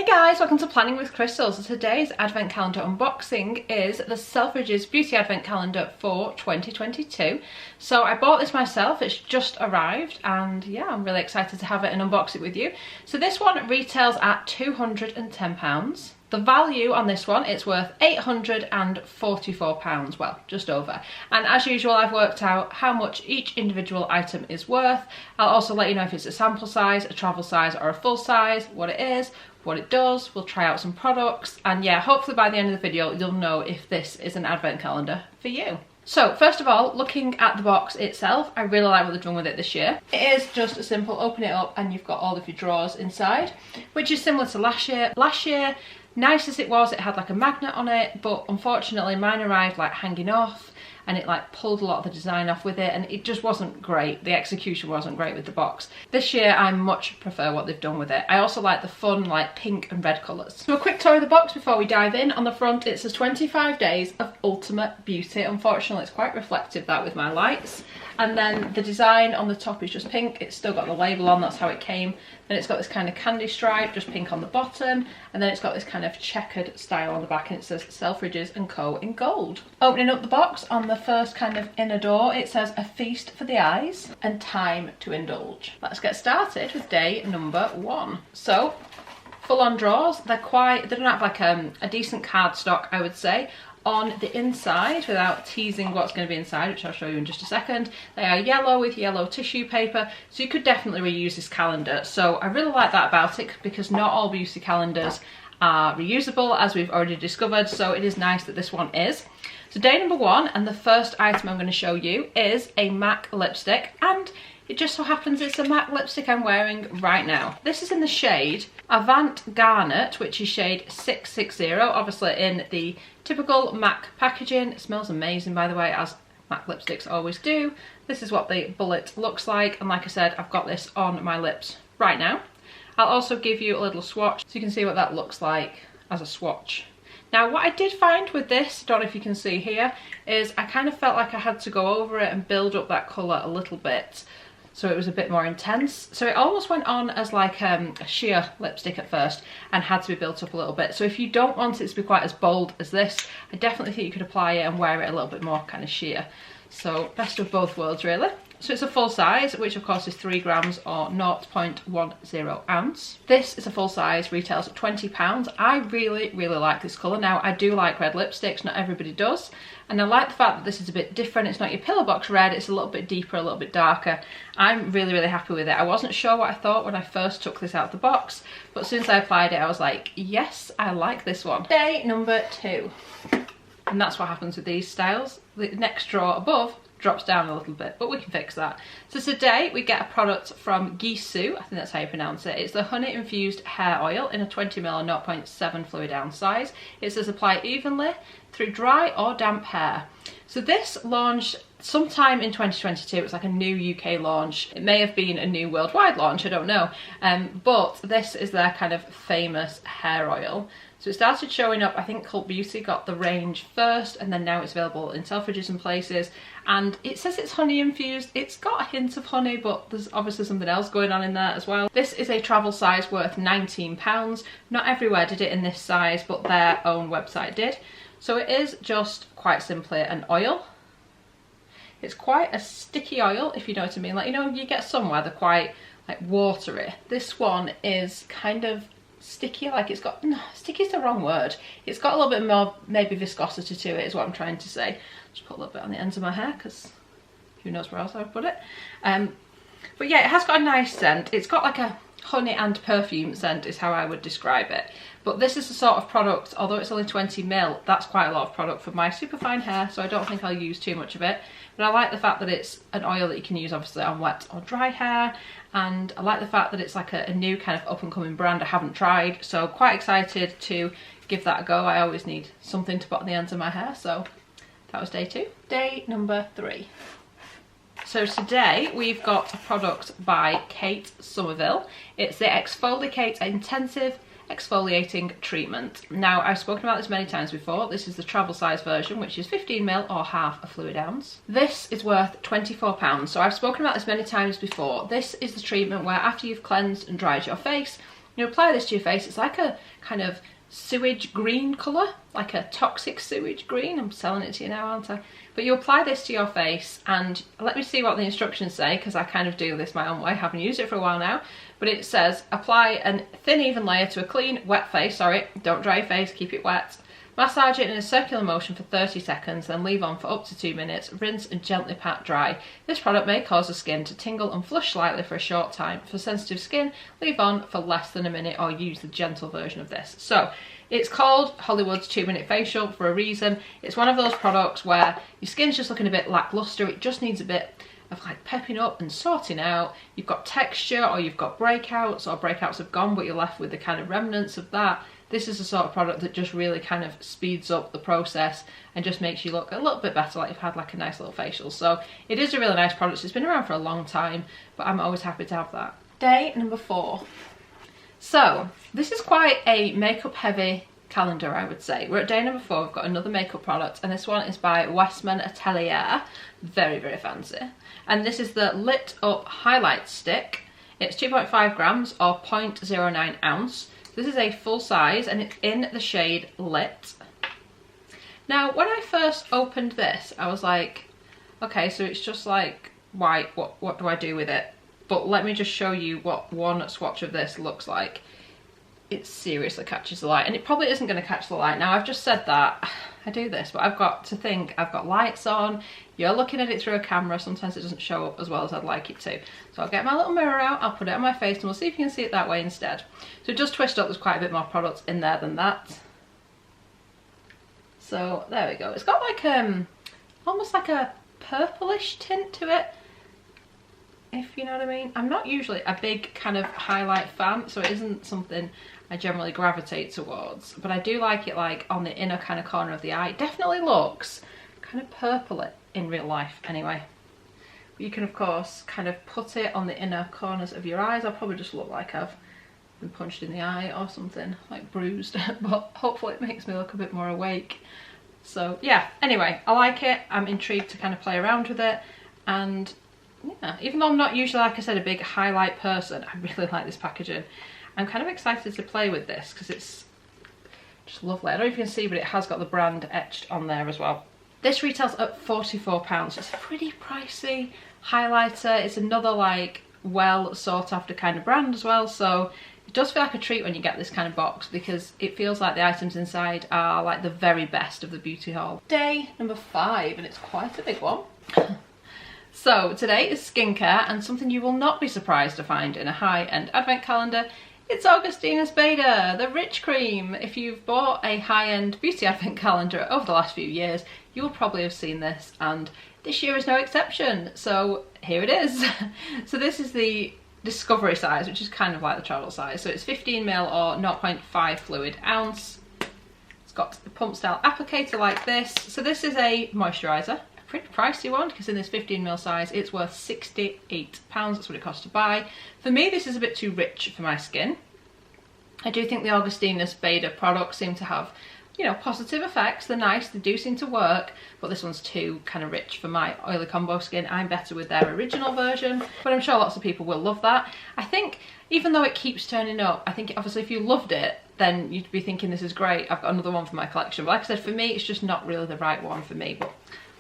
guys, welcome to Planning with Crystal. So today's advent calendar unboxing is the Selfridges Beauty Advent Calendar for 2022. So I bought this myself, it's just arrived, and yeah, I'm really excited to have it and unbox it with you. So this one retails at £210. The value on this one, it's worth £844, well, just over. And as usual, I've worked out how much each individual item is worth. I'll also let you know if it's a sample size, a travel size, or a full size, what it is, what it does. We'll try out some products, and yeah, hopefully by the end of the video, you'll know if this is an advent calendar for you. So first of all, looking at the box itself, I really like what they've done with it this year. It is just a simple open it up and you've got all of your drawers inside, which is similar to last year. Last year, nice as it was, it had like a magnet on it, but unfortunately mine arrived like hanging off and it like pulled a lot of the design off with it, and it just wasn't great. The execution wasn't great with the box. This year I much prefer what they've done with it. I also like the fun like pink and red colours. So a quick tour of the box before we dive in. On the front it says 25 days of ultimate beauty. Unfortunately it's quite reflective that with my lights. And then the design on the top is just pink. It's still got the label on, that's how it came. Then it's got this kind of candy stripe, just pink on the bottom. And then it's got this kind of checkered style on the back, and it says Selfridges & Co. in gold. Opening up the box, on the first kind of inner door, it says a feast for the eyes and time to indulge. Let's get started with day number 1. So, full on drawers. They don't have like a decent cardstock, I would say. On the inside, without teasing what's going to be inside, which I'll show you in just a second, they are yellow with yellow tissue paper, so you could definitely reuse this calendar. So I really like that about it, because not all beauty calendars are reusable, as we've already discovered, so it is nice that this one is. So day number 1, and the first item I'm going to show you is a MAC lipstick, and it just so happens it's a MAC lipstick I'm wearing right now. This is in the shade Avant Garnet, which is shade 660, obviously in the typical MAC packaging. It smells amazing, by the way, as MAC lipsticks always do. This is what the bullet looks like, and like I said, I've got this on my lips right now. I'll also give you a little swatch so you can see what that looks like as a swatch. Now, what I did find with this, don't know if you can see here, is I kind of felt like I had to go over it and build up that colour a little bit, so it was a bit more intense. So it almost went on as like a sheer lipstick at first and had to be built up a little bit. So if you don't want it to be quite as bold as this, I definitely think you could apply it and wear it a little bit more kind of sheer. So best of both worlds, really. So it's a full size, which of course is 3 grams or 0.10 ounce. This is a full size, retails at £20. I really like this colour. Now, I do like red lipsticks, not everybody does. And I like the fact that this is a bit different. It's not your pillow box red, it's a little bit deeper, a little bit darker. I'm really happy with it. I wasn't sure what I thought when I first took this out of the box, but as soon as I applied it, I was like, yes, I like this one. Day number 2. And that's what happens with these styles. The next drawer above drops down a little bit, but we can fix that. So today we get a product from Gisou, I think that's how you pronounce it. It's the honey infused hair oil in a 20ml 0.7 fluid ounce size. It says apply evenly through dry or damp hair. So this launched sometime in 2022. It was like a new UK launch. It may have been a new worldwide launch, I don't know. But this is their kind of famous hair oil. So it started showing up, I think Cult Beauty got the range first, and then now it's available in Selfridges and places. And it says it's honey infused. It's got a hint of honey, but there's obviously something else going on in there as well. This is a travel size worth £19. Not everywhere did it in this size, but their own website did. So it is just quite simply an oil. It's quite a sticky oil, if you know what I mean. Like, you know, you get some where they're quite like watery. This one is kind of sticky, like it's got, no, sticky is the wrong word. It's got a little bit more maybe viscosity to it is what I'm trying to say. Just put a little bit on the ends of my hair because who knows where else I would put it. But yeah, it has got a nice scent. It's got like a honey and perfume scent is how I would describe it. But this is the sort of product, although it's only 20ml, that's quite a lot of product for my super fine hair, so I don't think I'll use too much of it. But I like the fact that it's an oil that you can use obviously on wet or dry hair, and I like the fact that it's like a new kind of up and coming brand I haven't tried, so quite excited to give that a go. I always need something to put on the ends of my hair, so that was day 2. Day number 3. So today we've got a product by Kate Somerville. It's the Exfoliate Intensive Exfoliating Treatment. Now, I've spoken about this many times before. This is the travel size version, which is 15ml or half a fluid ounce. This is worth £24. So I've spoken about this many times before. This is the treatment where after you've cleansed and dried your face, You apply this to your face. It's like a kind of sewage green colour, like a toxic sewage green. I'm selling it to you now, aren't I? But you apply this to your face, and let me see what the instructions say, because I kind of do this my own way. I haven't used it for a while now. But it says, apply a thin even layer to a clean, wet face. Sorry, don't dry your face, keep it wet. Massage it in a circular motion for 30 seconds, then leave on for up to 2 minutes. Rinse and gently pat dry. This product may cause the skin to tingle and flush slightly for a short time. For sensitive skin, leave on for less than a minute or use the gentle version of this. So, it's called Hollywood's 2-minute facial for a reason. It's one of those products where your skin's just looking a bit lackluster. It just needs a bit of like pepping up and sorting out. You've got texture, or you've got breakouts, or breakouts have gone but you're left with the kind of remnants of that. This is the sort of product that just really kind of speeds up the process and just makes you look a little bit better, like you've had like a nice little facial. So it is a really nice product. It's been around for a long time, but I'm always happy to have that. Day number 4. So this is quite a makeup heavy calendar, I would say. We're at day number 4. We've got another makeup product, and this one is by Westman Atelier. Very, very fancy. And this is the Lit Up Highlight Stick. It's 2.5 grams or 0.09 ounce. This is a full size, and it's in the shade Lit. Now, when I first opened this, I was like, okay, so it's just like white. What do I do with it? But let me just show you what one swatch of this looks like. It seriously catches the light, and it probably isn't going to catch the light. Now, I've just said that I do this, but I've got to think, I've got lights on, you're looking at it through a camera, sometimes it doesn't show up as well as I'd like it to. So I'll get my little mirror out, I'll put it on my face, and we'll see if you can see it that way instead. So it does twist up, there's quite a bit more products in there than that. So there we go. It's got like almost like a purplish tint to it, if you know what I mean. I'm not usually a big kind of highlight fan, so it isn't something I generally gravitate towards, but I do like it like on the inner kind of corner of the eye. It definitely looks kind of purple in real life anyway. But you can of course kind of put it on the inner corners of your eyes. I'll probably just look like I've been punched in the eye or something, like bruised, but hopefully it makes me look a bit more awake. So yeah, anyway, I like it. I'm intrigued to kind of play around with it, and yeah, even though I'm not usually, like I said, a big highlight person, I really like this packaging. I'm kind of excited to play with this because it's just lovely. I don't know if you can see, but it has got the brand etched on there as well. This retails at £44. It's a pretty pricey highlighter. It's another like well sought after kind of brand as well, so it does feel like a treat when you get this kind of box, because it feels like the items inside are like the very best of the beauty haul. Day number 5, and it's quite a big one. So today is skincare, and something you will not be surprised to find in a high-end advent calendar. It's Augustinus Bader, the Rich Cream. If you've bought a high-end beauty advent calendar over the last few years, you will probably have seen this, and this year is no exception. So here it is. So this is the Discovery size, which is kind of like the travel size. So it's 15ml or 0.5 fluid ounce. It's got a pump style applicator like this. So this is a moisturiser. Pretty pricey one, because in this 15ml size it's worth £68. That's what it costs to buy. For me, this is a bit too rich for my skin. I do think the Augustinus Bader products seem to have, you know, positive effects. They're nice, they do seem to work, but this one's too kind of rich for my oily combo skin. I'm better with their original version, but I'm sure lots of people will love that. I think even though it keeps turning up, I think obviously if you loved it, then you'd be thinking this is great, I've got another one for my collection. But like I said, for me it's just not really the right one for me. But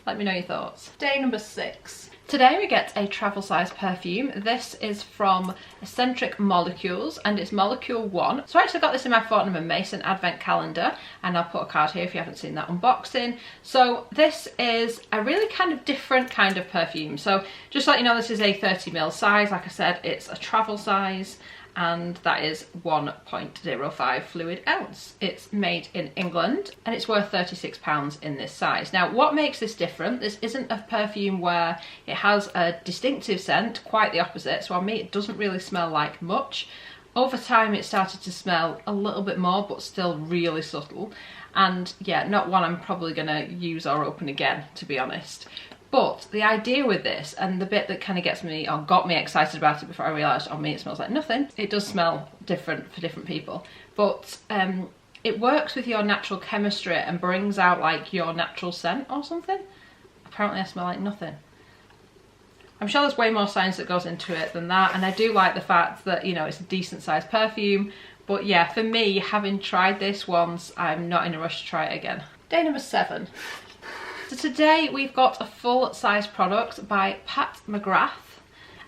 let me know your thoughts. Day number 6. Today we get a travel size perfume. This is from Eccentric Molecules, and it's Molecule 1. So I actually got this in my Fortnum and Mason advent calendar, and I'll put a card here if you haven't seen that unboxing. So this is a really kind of different kind of perfume. So just to let you know, this is a 30ml size. Like I said, it's a travel size, and that is 1.05 fluid ounce. It's made in England, and it's worth £36 in this size. Now, what makes this different? This isn't a perfume where it has a distinctive scent, quite the opposite. So on me, it doesn't really smell like much. Over time, it started to smell a little bit more, but still really subtle. And yeah, not one I'm probably gonna use or open again, to be honest. But the idea with this, and the bit that kind of gets me, or got me excited about it before I realised on me it smells like nothing. It does smell different for different people, but it works with your natural chemistry and brings out like your natural scent or something. Apparently I smell like nothing. I'm sure there's way more science that goes into it than that, and I do like the fact that, you know, it's a decent sized perfume. But yeah, for me, having tried this once, I'm not in a rush to try it again. Day number 7. So today we've got a full size product by Pat McGrath,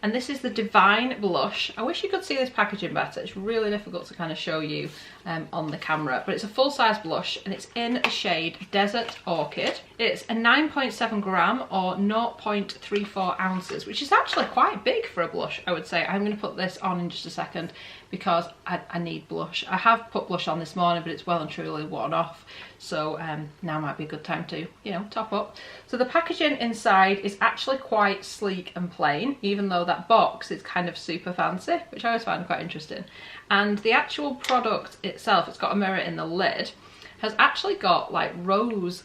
and this is the Divine Blush. I wish you could see this packaging better. It's really difficult to kind of show you on the camera, but it's a full size blush and it's in the shade Desert Orchid. It's a 9.7 gram or 0.34 ounces, which is actually quite big for a blush, I would say. I'm going to put this on in just a second because I need blush. I have put blush on this morning, but it's well and truly worn off. So now might be a good time to, you know, top up. So the packaging inside is actually quite sleek and plain, even though that box is kind of super fancy, which I always find quite interesting. And the actual product itself, it's got a mirror in the lid, has actually got like roses,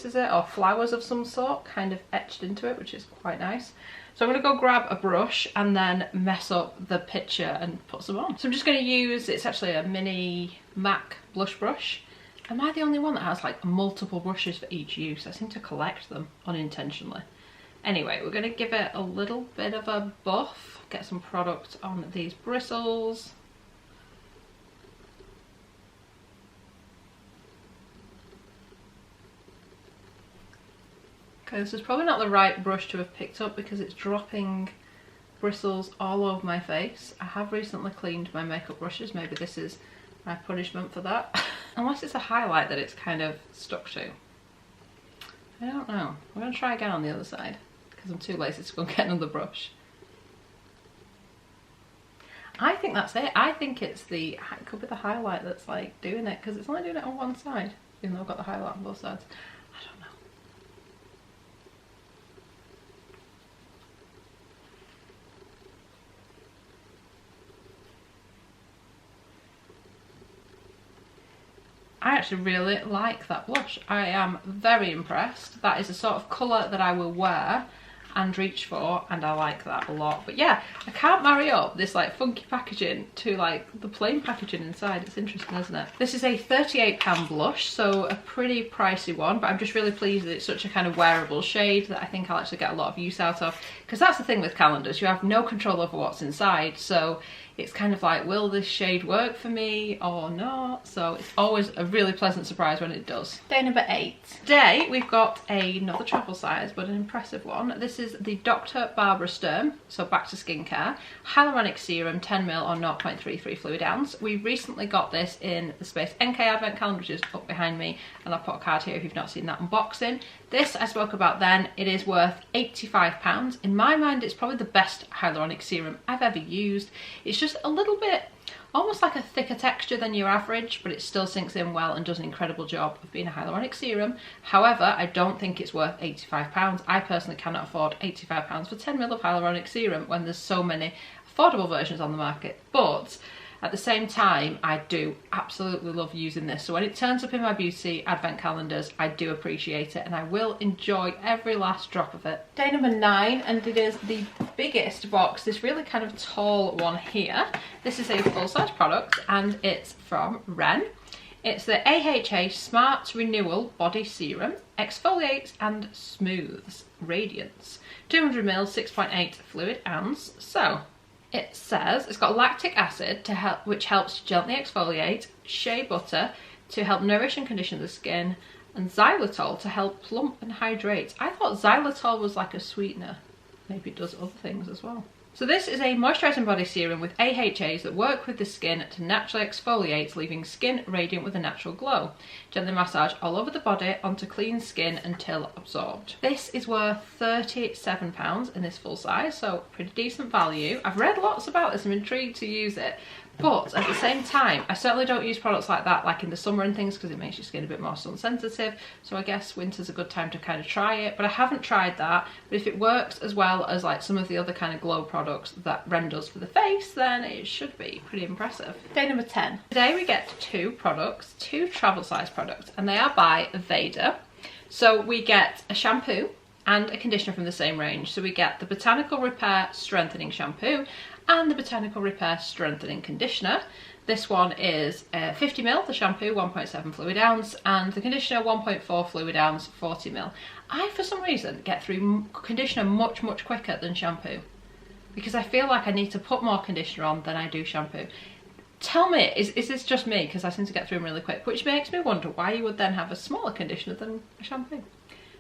is it? Or flowers of some sort kind of etched into it, which is quite nice. So I'm going to go grab a brush and then mess up the picture and put some on. So I'm just going to use, it's actually a mini MAC blush brush. Am I the only one that has like multiple brushes for each use? I seem to collect them unintentionally. Anyway, we're going to give it a little bit of a buff, get some product on these bristles. Okay, this is probably not the right brush to have picked up because it's dropping bristles all over my face. I have recently cleaned my makeup brushes. Maybe this is my punishment for that. Unless it's a highlight that it's kind of stuck to. I don't know. We're going to try again on the other side because I'm too lazy to go and get another brush. I think that's it. I think it could be the highlight that's like doing it because it's only doing it on one side, even though I've got the highlight on both sides. I don't know. I actually really like that blush. I am very impressed. That is a sort of colour that I will wear and reach for, and I like that a lot. But yeah, I can't marry up this like funky packaging to like the plain packaging inside. It's interesting, isn't it? This is a £38 blush, so a pretty pricey one, but I'm just really pleased that it's such a kind of wearable shade that I think I'll actually get a lot of use out of, because that's the thing with calendars, you have no control over what's inside, so it's kind of like, will this shade work for me or not? So it's always a really pleasant surprise when it does. Day number 8. Today we've got another travel size, but an impressive one. This is the Dr. Barbara Sturm, so back to skincare, hyaluronic serum 10ml or 0.33 fluid ounce. We recently got this in the Space NK advent calendar, which is up behind me, and I'll put a card here if you've not seen that unboxing. This I spoke about then. It is worth £85. In my mind, it's probably the best hyaluronic serum I've ever used. It's just a little bit, almost like a thicker texture than your average, but it still sinks in well and does an incredible job of being a hyaluronic serum. However, I don't think it's worth £85. I personally cannot afford £85 for 10ml of hyaluronic serum when there's so many affordable versions on the market. But at the same time, I do absolutely love using this. So when it turns up in my beauty advent calendars, I do appreciate it and I will enjoy every last drop of it. Day number 9, and it is the biggest box, this really kind of tall one here. This is a full-size product and it's from Ren. It's the AHA Smart Renewal Body Serum, exfoliates and smooths, radiance. 200ml, 6.8 fluid ounce. So it says it's got lactic acid to help, which helps to gently exfoliate, shea butter to help nourish and condition the skin, and xylitol to help plump and hydrate. I thought xylitol was like a sweetener. Maybe it does other things as well. So this is a moisturising body serum with AHAs that work with the skin to naturally exfoliate, leaving skin radiant with a natural glow. Gently massage all over the body onto clean skin until absorbed. This is worth £37 in this full size, so pretty decent value. I've read lots about this, I'm intrigued to use it. But at the same time, I certainly don't use products like that like in the summer and things because it makes your skin a bit more sun sensitive. So I guess winter's a good time to kind of try it. But I haven't tried that. But if it works as well as like some of the other kind of glow products that Ren does for the face, then it should be pretty impressive. Day number 10. Today we get 2 products, 2 travel size products, and they are by Veda. So we get a shampoo and a conditioner from the same range. So we get the Botanical Repair Strengthening Shampoo and the Botanical Repair Strengthening Conditioner. This one is 50ml, the shampoo 1.7 fluid ounce, and the conditioner 1.4 fluid ounce, 40ml. I, for some reason, get through conditioner much quicker than shampoo, because I feel like I need to put more conditioner on than I do shampoo. Tell me, is this just me? Because I seem to get through them really quick, which makes me wonder why you would then have a smaller conditioner than a shampoo.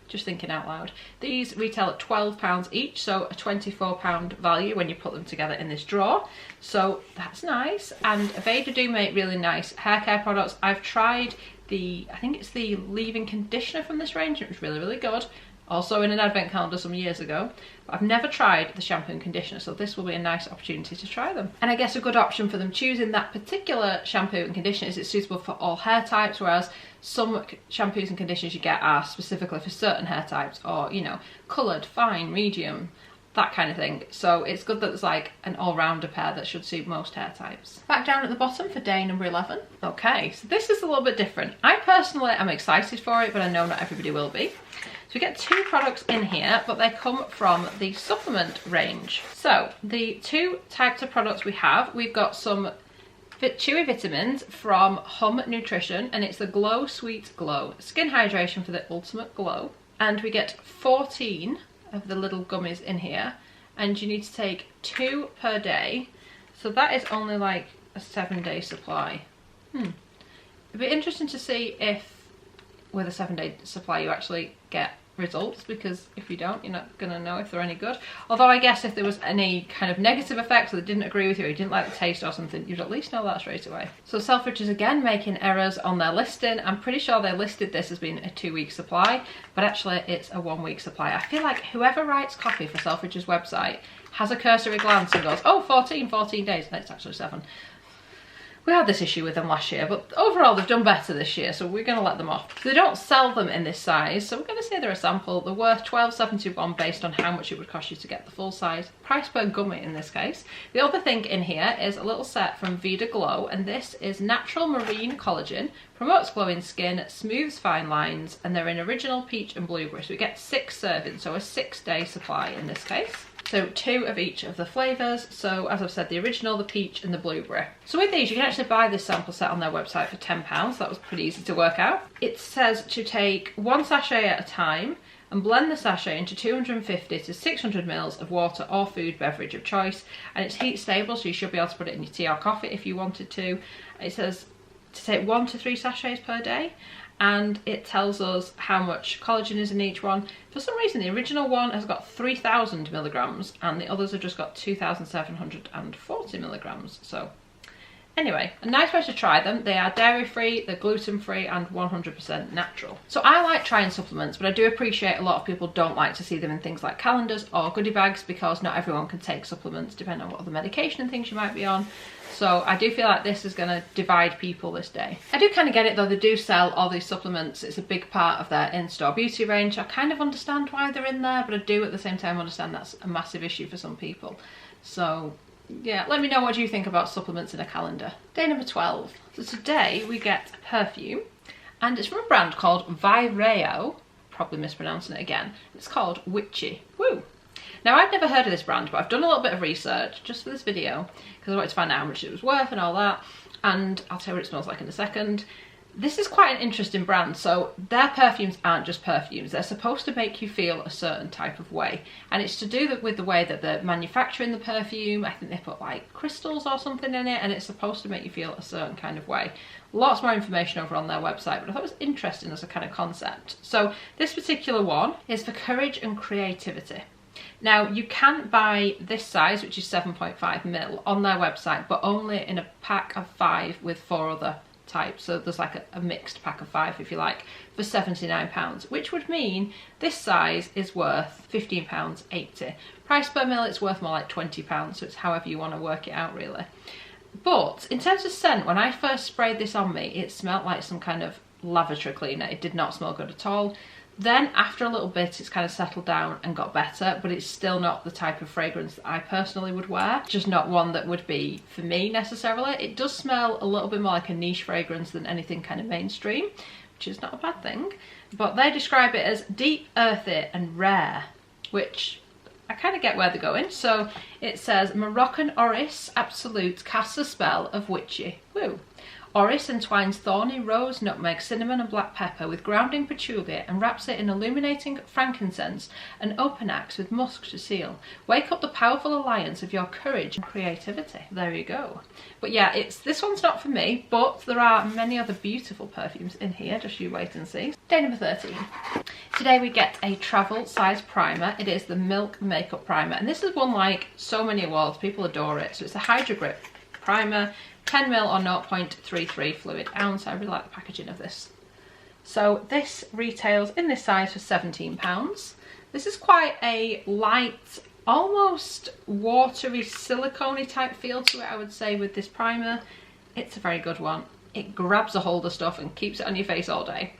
Just thinking out loud. These retail at £12 each, so a £24 value when you put them together in this drawer. So that's nice. And Aveda do make really nice hair care products. I've tried I think it's the leave-in conditioner from this range. It was really good. Also in an advent calendar some years ago. But I've never tried the shampoo and conditioner, so this will be a nice opportunity to try them. And I guess a good option for them choosing that particular shampoo and conditioner is it's suitable for all hair types, whereas some shampoos and conditioners you get are specifically for certain hair types, or, you know, coloured, fine, medium, that kind of thing. So it's good that there's like an all-rounder pair that should suit most hair types. Back down at the bottom for day number 11. Okay, so this is a little bit different. I personally am excited for it, but I know not everybody will be. So we get 2 products in here, but they come from the supplement range. So the 2 types of products we have, we've got some chewy vitamins from Hum Nutrition, and it's the Glow Sweet Glow Skin Hydration for the ultimate glow. And we get 14 of the little gummies in here, and you need to take 2 per day. So that is only like a 7-day supply. It'd be interesting to see if with a 7-day supply you actually get results, because if you don't, you're not going to know if they're any good. Although I guess if there was any kind of negative effects, or they didn't agree with you, or you didn't like the taste or something, you'd at least know that straight away. So Selfridges again making errors on their listing. I'm pretty sure they listed this as being a 2-week supply, but actually it's a 1-week supply. I feel like whoever writes copy for Selfridges website has a cursory glance and goes, oh, 14 days. No, it's actually 7. We had this issue with them last year, but overall they've done better this year, so we're going to let them off. So they don't sell them in this size, so we're going to say they're a sample. They're worth £12.71 based on how much it would cost you to get the full size price per gummy in this case. The other thing in here is a little set from Vida Glow, and this is natural marine collagen, promotes glowing skin, smooths fine lines, and they're in original peach and blueberry. So we get 6 servings, so a 6-day supply in this case. So 2 of each of the flavours. So as I've said, the original, the peach and the blueberry. So with these, you can actually buy this sample set on their website for £10. That was pretty easy to work out. It says to take 1 sachet at a time and blend the sachet into 250 to 600 ml of water or food beverage of choice. And it's heat stable, so you should be able to put it in your tea or coffee if you wanted to. It says to take 1 to 3 sachets per day. And it tells us how much collagen is in each one. For some reason the original one has got 3,000 milligrams and the others have just got 2,740 milligrams. So anyway, a nice way to try them. They are dairy free, they're gluten free and 100% natural. So I like trying supplements, but I do appreciate a lot of people don't like to see them in things like calendars or goodie bags, because not everyone can take supplements depending on what other medication and things you might be on. So I do feel like this is going to divide people this day. I do kind of get it though, they do sell all these supplements. It's a big part of their in-store beauty range. I kind of understand why they're in there, but I do at the same time understand that's a massive issue for some people. So yeah, let me know what you think about supplements in a calendar. Day number 12. So today we get perfume, and it's from a brand called Vireo. Probably mispronouncing it again. It's called Witchy. Woo! Now I've never heard of this brand, but I've done a little bit of research just for this video because I wanted to find out how much it was worth and all that, and I'll tell you what it smells like in a second. This is quite an interesting brand. So their perfumes aren't just perfumes, they're supposed to make you feel a certain type of way, and it's to do with the way that they're manufacturing the perfume. I think they put like crystals or something in it, and it's supposed to make you feel a certain kind of way. Lots more information over on their website, but I thought it was interesting as a kind of concept. So this particular one is for courage and creativity. Now you can buy this size, which is 7.5ml, on their website, but only in a pack of 5 with 4 other types. So there's like a mixed pack of 5 if you like, for £79, which would mean this size is worth £15.80. Price per ml, it's worth more like £20, so it's however you want to work it out really. But in terms of scent, when I first sprayed this on me, it smelled like some kind of lavatory cleaner. It did not smell good at all. Then after a little bit it's kind of settled down and got better, but it's still not the type of fragrance that I personally would wear. Just not one that would be for me necessarily. It does smell a little bit more like a niche fragrance than anything kind of mainstream, which is not a bad thing. But they describe it as deep, earthy and rare, which I kind of get where they're going. So it says Moroccan Oris Absolute casts a spell of witchy. Woo. Orris entwines thorny rose, nutmeg, cinnamon and black pepper with grounding patchouli and wraps it in illuminating frankincense and open axe with musk to seal. Wake up the powerful alliance of your courage and creativity. There you go. But yeah, this one's not for me, but there are many other beautiful perfumes in here, just you wait and see. Day number 13. Today we get a travel size primer. It is the Milk Makeup Primer, and this has won like so many awards. People adore it. So it's a Hydro Grip primer, 10ml or 0.33 fluid ounce. I really like the packaging of this. So this retails in this size for £17. This is quite a light, almost watery, silicone-y type feel to it, I would say, with this primer. It's a very good one. It grabs a hold of stuff and keeps it on your face all day.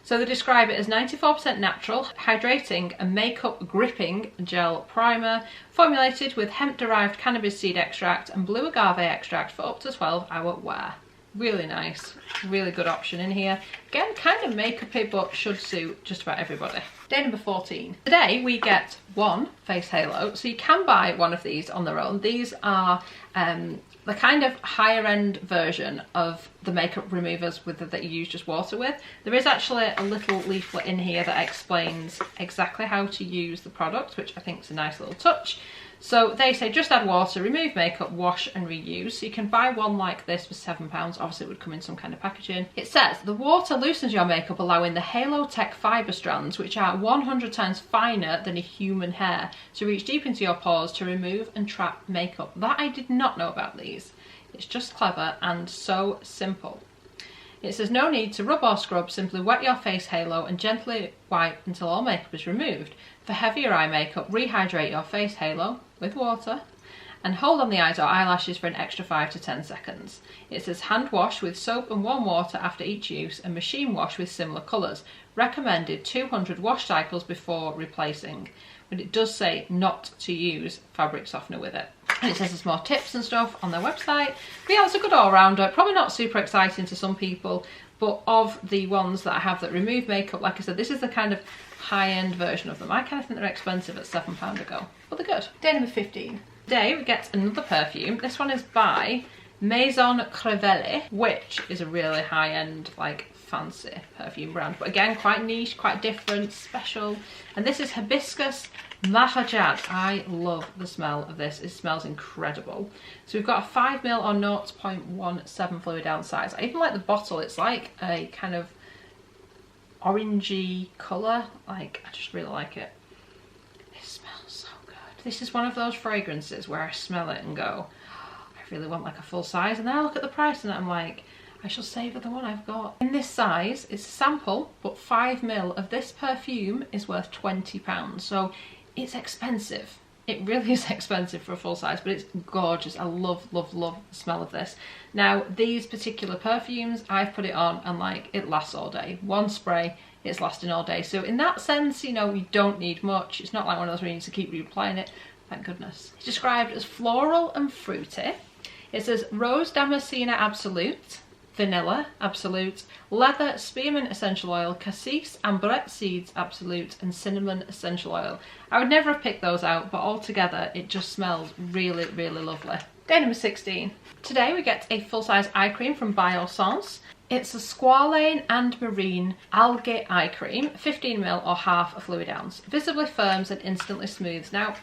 So they describe it as 94% natural, hydrating and makeup gripping gel primer, formulated with hemp-derived cannabis seed extract and blue agave extract for up to 12-hour wear. Really nice, really good option in here. Again, kind of makeup-y, but should suit just about everybody. Day number 14. Today we get one face halo, so you can buy one of these on their own. These are the kind of higher end version of the makeup removers that you use just water with. There is actually a little leaflet in here that explains exactly how to use the product, which I think is a nice little touch. So they say just add water, remove makeup, wash and reuse. So you can buy one like this for £7. Obviously it would come in some kind of packaging. It says the water loosens your makeup, allowing the Halo Tech fibre strands, which are 100 times finer than a human hair, to reach deep into your pores to remove and trap makeup. That I did not know about these. It's just clever and so simple. It says no need to rub or scrub, simply wet your face halo and gently wipe until all makeup is removed. For heavier eye makeup, rehydrate your face halo with water and hold on the eyes or eyelashes for an extra 5 to 10 seconds. It says hand wash with soap and warm water after each use and machine wash with similar colours. Recommended 200 wash cycles before replacing. But it does say not to use fabric softener with it. And it says there's more tips and stuff on their website. But yeah, it's a good all-rounder. Probably not super exciting to some people, but of the ones that I have that remove makeup, like I said, this is the kind of high-end version of them. I kind of think they're expensive at £7 a go, but they're good. Day number 15. Today we get another perfume. This one is by Maison Crevelli, which is a really high-end, like, fancy perfume brand, but again quite niche, quite different, special. And this is Hibiscus Mahajad. I love the smell of this. It smells incredible. So we've got a 5ml or 0.17 fluid ounce size. I even like the bottle. It's like a kind of orangey colour. Like, I just really like it. It smells so good. This is one of those fragrances where I smell it and go, oh, I really want like a full size, and then I look at the price and I'm like, I shall savour the one I've got. In this size, it's a sample, but 5ml of this perfume is worth £20. So it's expensive. It really is expensive for a full size, but it's gorgeous. I love, love, love the smell of this. Now, these particular perfumes, I've put it on and like, it lasts all day. One spray, it's lasting all day. So in that sense, you know, you don't need much. It's not like one of those where you need to keep reapplying it. Thank goodness. It's described as floral and fruity. It says Rose Damascena Absolute, Vanilla Absolute, Leather Spearmint Essential Oil, Cassis Ambrette Seeds Absolute and Cinnamon Essential Oil. I would never have picked those out, but altogether it just smells really, really lovely. Day number 16. Today we get a full-size eye cream from Biossance. It's a squalane and marine algae eye cream, 15ml or half a fluid ounce. Visibly firms and instantly smooths. Now,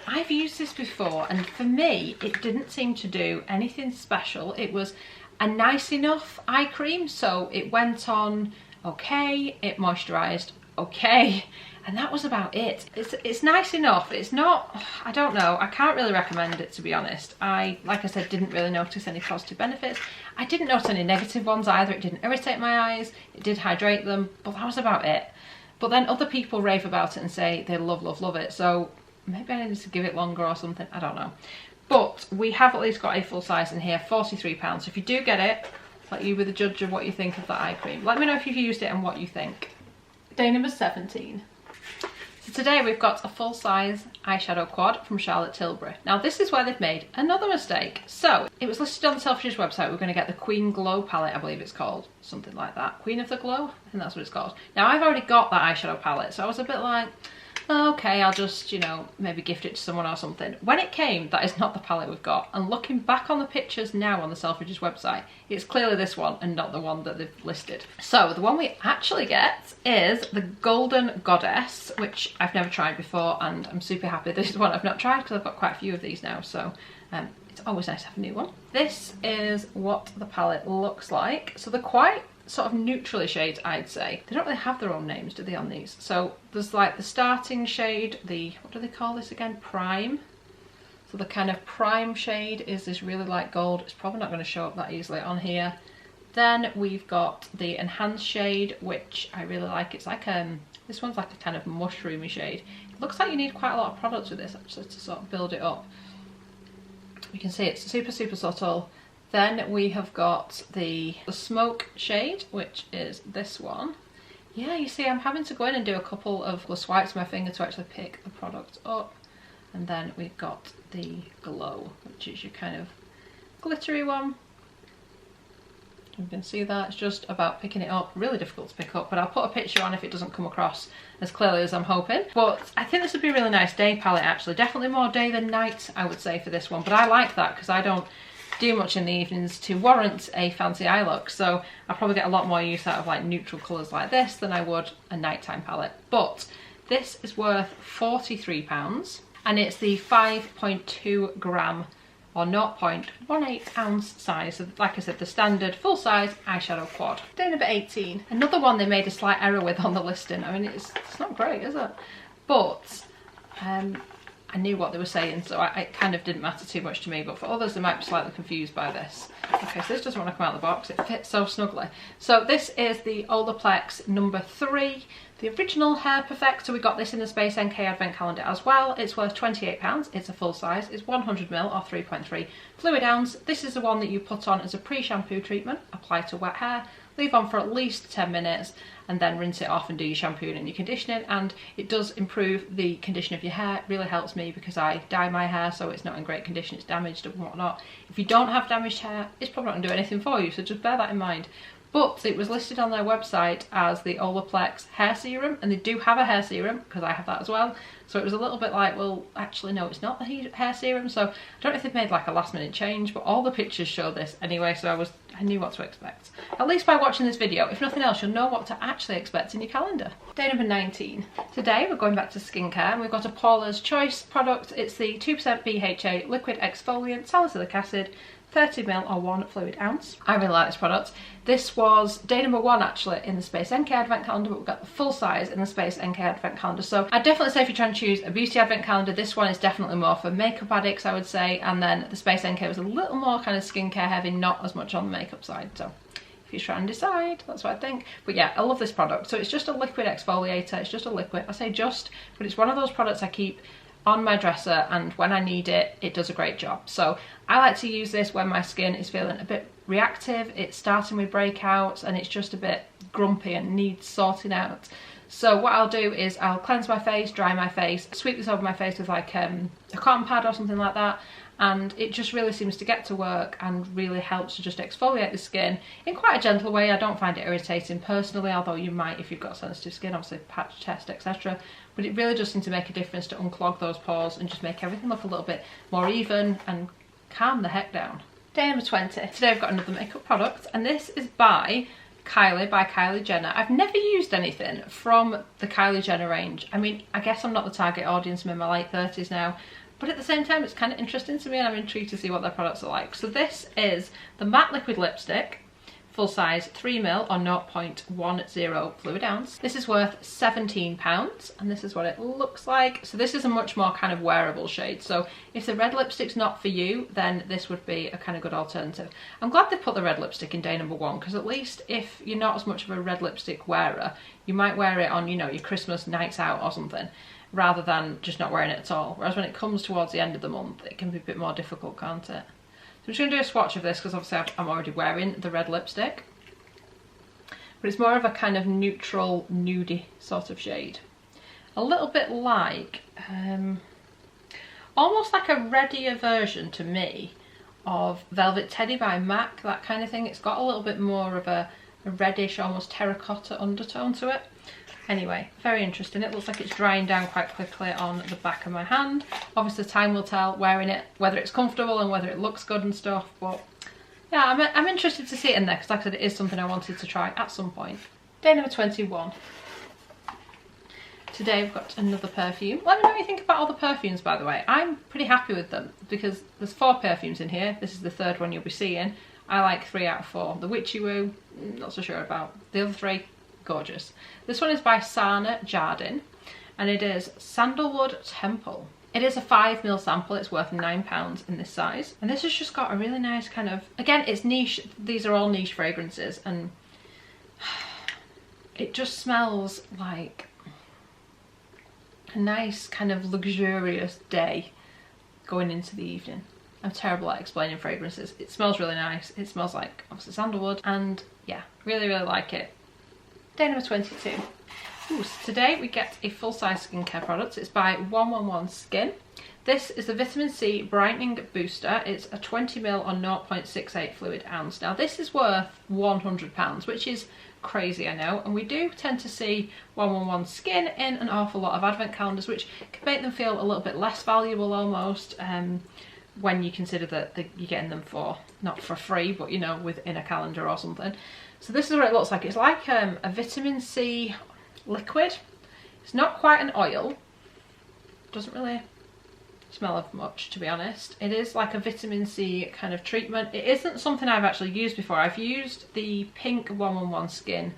I've used this before and for me it didn't seem to do anything special. It was a nice enough eye cream, so it went on okay, it moisturised okay, and that was about it. It's nice enough. It's not, I don't know, I can't really recommend it, to be honest. I, like I said, didn't really notice any positive benefits. I didn't notice any negative ones either. It didn't irritate my eyes, it did hydrate them, but that was about it. But then other people rave about it and say they love, love, love it, so maybe I needed to give it longer or something, I don't know. But we have at least got a full size in here, £43. So if you do get it, let you be the judge of what you think of that eye cream. Let me know if you've used it and what you think. Day number 17. So today we've got a full size eyeshadow quad from Charlotte Tilbury. Now this is where they've made another mistake. So it was listed on the Selfridges website. We're going to get the Queen Glow palette, I believe it's called. Something like that. Queen of the Glow? I think that's what it's called. Now I've already got that eyeshadow palette, so I was a bit like, okay, I'll just, you know, maybe gift it to someone or something. When it came, that is not the palette we've got. And looking back on the pictures now on the Selfridges website, it's clearly this one and not the one that they've listed. So the one we actually get is the Golden Goddess, which I've never tried before, and I'm super happy. This is one I've not tried because I've got quite a few of these now, so it's always nice to have a new one. This is what the palette looks like. So they're quite sort of neutrally shades, I'd say. They don't really have their own names, do they, on these? So there's like the starting shade, the, what do they call this again? Prime. So the kind of prime shade is this really light gold. It's probably not going to show up that easily on here. Then we've got the enhanced shade, which I really like. It's like this one's like a kind of mushroomy shade. It looks like you need quite a lot of products with this actually to sort of build it up. You can see it's super, super subtle. Then we have got the smoke shade, which is this one. Yeah, you see I'm having to go in and do a couple of swipes with my finger to actually pick the product up. And then we've got the glow, which is your kind of glittery one. You can see that, it's just about picking it up. Really difficult to pick up, but I'll put a picture on if it doesn't come across as clearly as I'm hoping. But I think this would be a really nice day palette actually. Definitely more day than night, I would say, for this one. But I like that because I don't do much in the evenings to warrant a fancy eye look, so I'll probably get a lot more use out of like neutral colours like this than I would a nighttime palette. But this is worth £43 and it's the 5.2 gram or 0.18 ounce size. So like I said, the standard full size eyeshadow quad. Day number 18. Another one they made a slight error with on the listing. I mean, it's not great, is it? But I knew what they were saying, so it kind of didn't matter too much to me, but for others they might be slightly confused by this. Okay, so this doesn't want to come out of the box, it fits so snugly. So this is the Olaplex number 3, the original Hair Perfect. So we got this in the Space NK Advent Calendar as well. It's worth £28, it's a full size, it's 100ml or 3.3 fluid ounce. This is the one that you put on as a pre-shampoo treatment, apply to wet hair, leave on for at least 10 minutes and then rinse it off and do your shampooing and your conditioning, and it does improve the condition of your hair. It really helps me because I dye my hair so it's not in great condition, it's damaged and whatnot. If you don't have damaged hair, it's probably not going to do anything for you, so just bear that in mind. But it was listed on their website as the Olaplex hair serum, and they do have a hair serum because I have that as well. So it was a little bit like, well, actually no, it's not the hair serum. So I don't know if they've made like a last minute change, but all the pictures show this anyway, so I knew what to expect. At least by watching this video, if nothing else, you'll know what to actually expect in your calendar. Day number 19. Today we're going back to skincare and we've got a Paula's Choice product. It's the 2% BHA liquid exfoliant, salicylic acid, 30ml or 1 fluid ounce. I really like this product. This was day number 1 actually in the Space NK Advent Calendar, but we've got the full size in the Space NK Advent Calendar. So I'd definitely say if you're trying to choose a beauty advent calendar, this one is definitely more for makeup addicts, I would say. And then the Space NK was a little more kind of skincare heavy, not as much on the makeup side. So if you're trying to decide, that's what I think. But yeah, I love this product. So it's just a liquid exfoliator. It's just a liquid. I say just, but it's one of those products I keep on my dresser, and when I need it, it does a great job. So I like to use this when my skin is feeling a bit reactive, it's starting with breakouts, and it's just a bit grumpy and needs sorting out. So what I'll do is I'll cleanse my face, dry my face, sweep this over my face with like a cotton pad or something like that, and it just really seems to get to work and really helps to just exfoliate the skin in quite a gentle way. I don't find it irritating personally, although you might if you've got sensitive skin, obviously patch test, etc. But it really does seem to make a difference to unclog those pores and just make everything look a little bit more even and calm the heck down. Day number 20. Today I've got another makeup product, and this is by Kylie Jenner. I've never used anything from the Kylie Jenner range. I mean, I guess I'm not the target audience, I'm in my late 30s now, but at the same time it's kind of interesting to me and I'm intrigued to see what their products are like. So this is the matte liquid lipstick, full size, 3ml or 0.10 fluid ounce. This is worth £17 and this is what it looks like. So this is a much more kind of wearable shade. So if the red lipstick's not for you, then this would be a kind of good alternative. I'm glad they put the red lipstick in day number 1, because at least if you're not as much of a red lipstick wearer, you might wear it on, you know, your Christmas nights out or something, rather than just not wearing it at all. Whereas when it comes towards the end of the month, it can be a bit more difficult, can't it? So I'm just going to do a swatch of this because obviously I'm already wearing the red lipstick. But it's more of a kind of neutral, nudie sort of shade. A little bit like, almost like a reddier version to me of Velvet Teddy by MAC, that kind of thing. It's got a little bit more of a reddish, almost terracotta undertone to it. Anyway, very interesting. It looks like it's drying down quite quickly on the back of my hand. Obviously time will tell wearing it whether it's comfortable and whether it looks good and stuff, but yeah, I'm interested to see it in there because like I said, it is something I wanted to try at some point. Day number 21. Today we've got another perfume. Let me know what you think about all the perfumes, by the way. I'm pretty happy with them because there's 4 perfumes in here. This is the 3rd one you'll be seeing. I like 3 out of 4. The Witchy Woo, not so sure about. The other 3, gorgeous. This one is by Sana Jardin and it is Sandalwood Temple. It is a 5ml sample. It's worth £9 in this size. And this has just got a really nice kind of, again, it's niche. These are all niche fragrances and it just smells like a nice kind of luxurious day going into the evening. I'm terrible at explaining fragrances. It smells really nice. It smells like obviously sandalwood and yeah, really like it. Day number 22. Ooh, so today we get a full-size skincare product. It's by 111 Skin. This is the Vitamin C Brightening Booster. It's a 20ml on 0.68 fluid ounce. Now this is worth £100, which is crazy, I know, and we do tend to see 111 Skin in an awful lot of advent calendars, which can make them feel a little bit less valuable almost when you consider that you're getting them for, not for free, but you know, within a calendar or something. So this is what it looks like. It's like a vitamin C liquid. It's not quite an oil. Doesn't really smell of much, to be honest. It is like a vitamin C kind of treatment. It isn't something I've actually used before. I've used the pink 111 Skin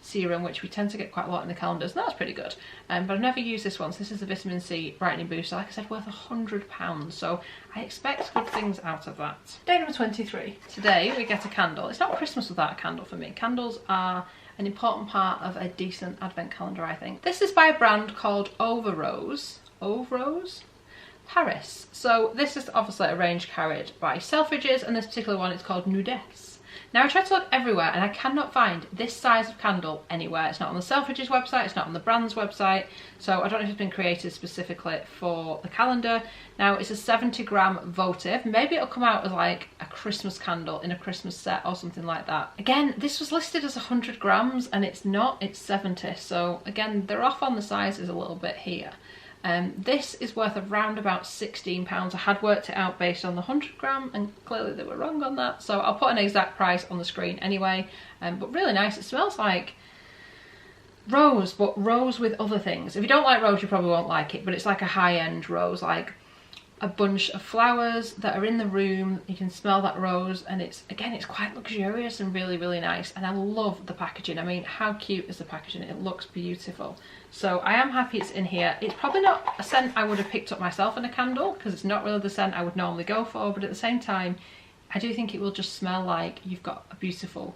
serum, which we tend to get quite a lot in the calendars, and that's pretty good. But I've never used this one. So this is the Vitamin C Brightening Booster, like I said, worth £100, so I expect good things out of that. Day number 23. Today we get a candle. It's not Christmas without a candle for me. Candles are an important part of a decent advent calendar, I think. This is by a brand called Over Rose Paris. So this is obviously a range carried by Selfridges, and this particular one is called Nudesse. Now I tried to look everywhere and I cannot find this size of candle anywhere. It's not on the Selfridges website, it's not on the brand's website, so I don't know if it's been created specifically for the calendar. Now it's a 70-gram votive. Maybe it'll come out as like a Christmas candle in a Christmas set or something like that. Again, this was listed as 100 grams and it's not, it's 70. So again, they're off on the sizes a little bit here. This is worth around about £16. I had worked it out based on the 100 gram and clearly they were wrong on that, so I'll put an exact price on the screen anyway. But really nice. It smells like rose, but rose with other things. If you don't like rose, you probably won't like it, but it's like a high-end rose, like a bunch of flowers that are in the room. You can smell that rose, and it's, again, it's quite luxurious and really nice, and I love the packaging. I mean, how cute is the packaging? It looks beautiful. So I am happy it's in here. It's probably not a scent I would have picked up myself in a candle because it's not really the scent I would normally go for, but at the same time I do think it will just smell like you've got a beautiful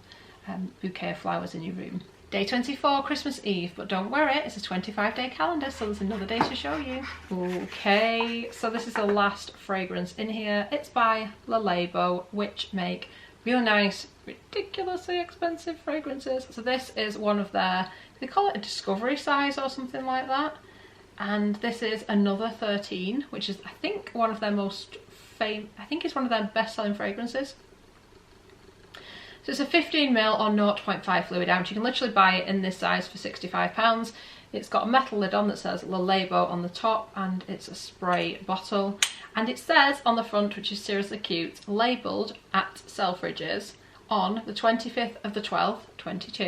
bouquet of flowers in your room. Day 24, Christmas Eve, but don't worry, it's a 25-day calendar, so there's another day to show you. Okay, so this is the last fragrance in here. It's by Le Labo, which make really nice, ridiculously expensive fragrances. So this is one of their, they call it a discovery size or something like that. And this is another 13, which is, I think, one of their most famous, I think it's one of their best-selling fragrances. So it's a 15ml or 0.5 fluid ounce. You can literally buy it in this size for £65. It's got a metal lid on that says Le Labo on the top, and it's a spray bottle. And it says on the front, which is seriously cute, labelled at Selfridges on the 25th of the 12th, 22.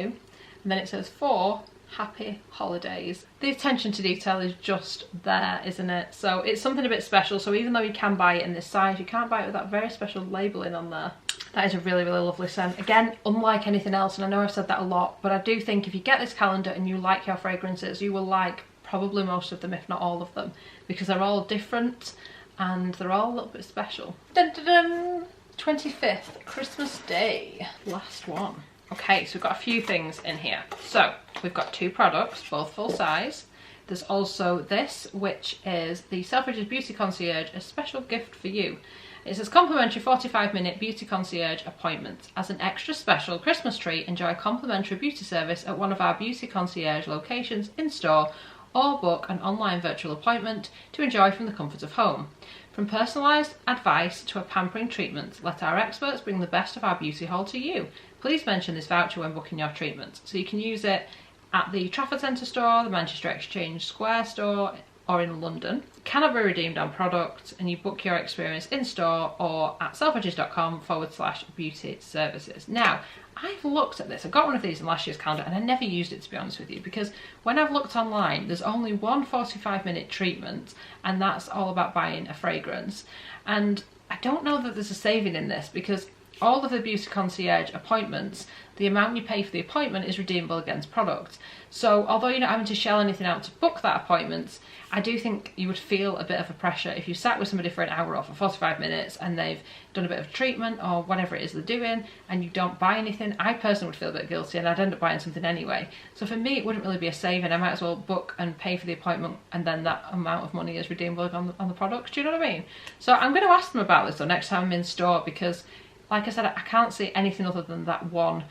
And then it says, for happy holidays. The attention to detail is just there, isn't it? So it's something a bit special. So even though you can buy it in this size, you can't buy it with that very special labelling on there. That is a really lovely scent. Again, unlike anything else, and I know I've said that a lot, but I do think if you get this calendar and you like your fragrances, you will like probably most of them, if not all of them, because they're all different and they're all a little bit special. Dun, dun, dun. 25th, Christmas Day, last one. Okay, so we've got a few things in here. So we've got 2 products, both full size. There's also this, which is the Selfridges Beauty Concierge, a special gift for you. It says complimentary 45-minute beauty concierge appointment. As an extra special Christmas treat, enjoy a complimentary beauty service at one of our beauty concierge locations in store, or book an online virtual appointment to enjoy from the comfort of home. From personalised advice to a pampering treatment, let our experts bring the best of our beauty haul to you. Please mention this voucher when booking your treatment. So you can use it at the Trafford Centre store, the Manchester Exchange Square store, or in London. Cannot be redeemed on product, and you book your experience in store or at selfridges.com/beauty services. Now, I've looked at this. I got one of these in last year's calendar and I never used it, to be honest with you, because when I've looked online, there's only one 45-minute treatment, and that's all about buying a fragrance. And I don't know that there's a saving in this, because all of the beauty concierge appointments, the amount you pay for the appointment is redeemable against product. So although you're not having to shell anything out to book that appointment, I do think you would feel a bit of a pressure if you sat with somebody for an hour or for 45 minutes and they've done a bit of treatment or whatever it is they're doing and you don't buy anything. I personally would feel a bit guilty and I'd end up buying something anyway. So for me, it wouldn't really be a saving. I might as well book and pay for the appointment, and then that amount of money is redeemable on the product. Do you know what I mean? So I'm going to ask them about this though next time I'm in store, because like I said, I can't see anything other than that one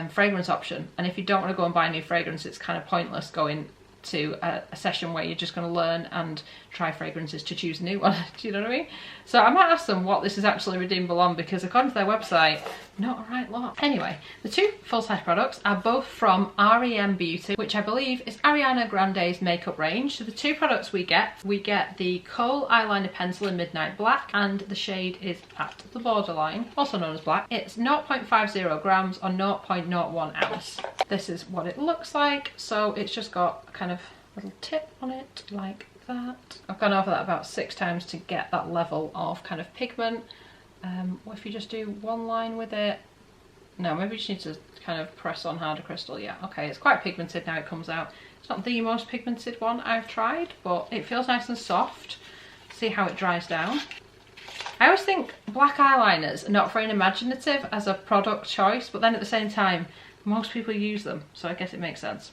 fragrance option. And if you don't want to go and buy a new fragrance, it's kind of pointless going to a session where you're just going to learn and try fragrances to choose a new one. Do you know what I mean? So I might ask them what this is actually redeemable on, because according to their website, not a right lot. Anyway, the two full-size products are both from REM Beauty, which I believe is Ariana Grande's makeup range. So the two products we get the Kohl Eyeliner Pencil in Midnight Black, and the shade is at the borderline, also known as black. It's 0.50 grams or 0.01 ounce. This is what it looks like. So it's just got a kind of little tip on it like that. I've gone over that about 6 times to get that level of kind of pigment. What if you just do one line with it? No, maybe you just need to kind of press on harder crystal. Yeah, okay, it's quite pigmented now it comes out. It's not the most pigmented one I've tried, but it feels nice and soft. See how it dries down. I always think black eyeliners are not very imaginative as a product choice, but then at the same time, most people use them, so I guess it makes sense.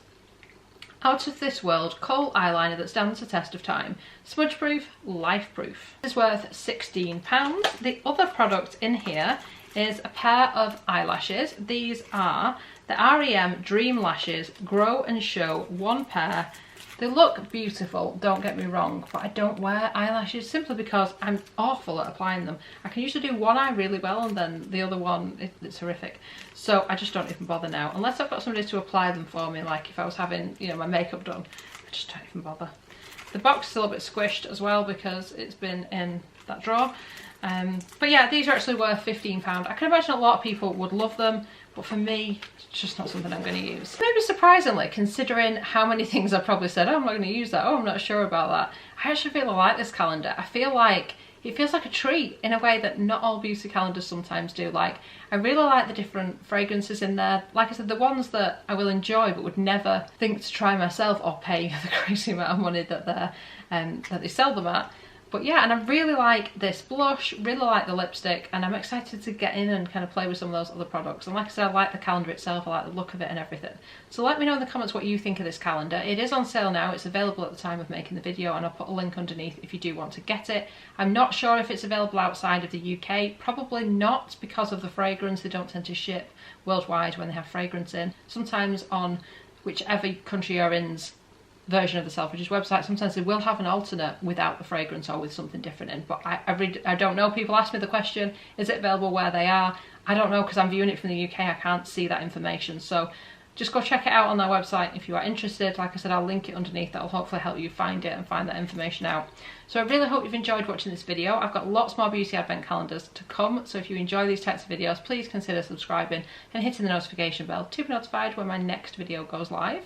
Out of This World Kohl eyeliner that stands the test of time. Smudge proof, life proof. This is worth £16. The other product in here is a pair of eyelashes. These are the REM Dream Lashes Grow and Show, one pair. They look beautiful, don't get me wrong, but I don't wear eyelashes simply because I'm awful at applying them. I can usually do one eye really well and then the other one, it's horrific. So I just don't even bother now. Unless I've got somebody to apply them for me, like if I was having, you know, my makeup done, I just don't even bother. The box is a little bit squished as well because it's been in that drawer. But yeah, these are actually worth £15. I can imagine a lot of people would love them, but for me, it's just not something I'm going to use. Maybe surprisingly, considering how many things I've probably said, oh, I'm not going to use that, oh, I'm not sure about that. I actually really like this calendar. I feel like it feels like a treat in a way that not all beauty calendars sometimes do. Like, I really like the different fragrances in there. Like I said, the ones that I will enjoy but would never think to try myself or pay the crazy amount of money that they sell them at. But yeah, and I really like this blush, really like the lipstick, and I'm excited to get in and kind of play with some of those other products. And like I said, I like the calendar itself, I like the look of it and everything. So let me know in the comments what you think of this calendar. It is on sale now, it's available at the time of making the video, and I'll put a link underneath if you do want to get it. I'm not sure if it's available outside of the UK, probably not because of the fragrance. They don't tend to ship worldwide when they have fragrance in. Sometimes on whichever country you're in's version of the Selfridges website, sometimes they will have an alternate without the fragrance or with something different in, but I don't know. People ask me the question, is it available where they are? I don't know, because I'm viewing it from the UK, I can't see that information. So just go check it out on their website if you are interested. Like I said, I'll link it underneath. That'll hopefully help you find it and find that information out. So I really hope you've enjoyed watching this video. I've got lots more beauty advent calendars to come, so if you enjoy these types of videos, please consider subscribing and hitting the notification bell to be notified when my next video goes live.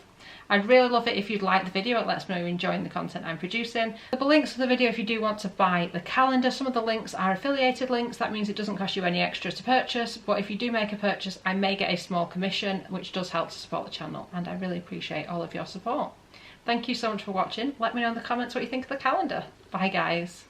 I'd really love it if you'd like the video. It lets me know you're enjoying the content I'm producing. The links to the video if you do want to buy the calendar. Some of the links are affiliated links. That means it doesn't cost you any extra to purchase, but if you do make a purchase, I may get a small commission, which does help to support the channel, and I really appreciate all of your support. Thank you so much for watching. Let me know in the comments what you think of the calendar. Bye guys.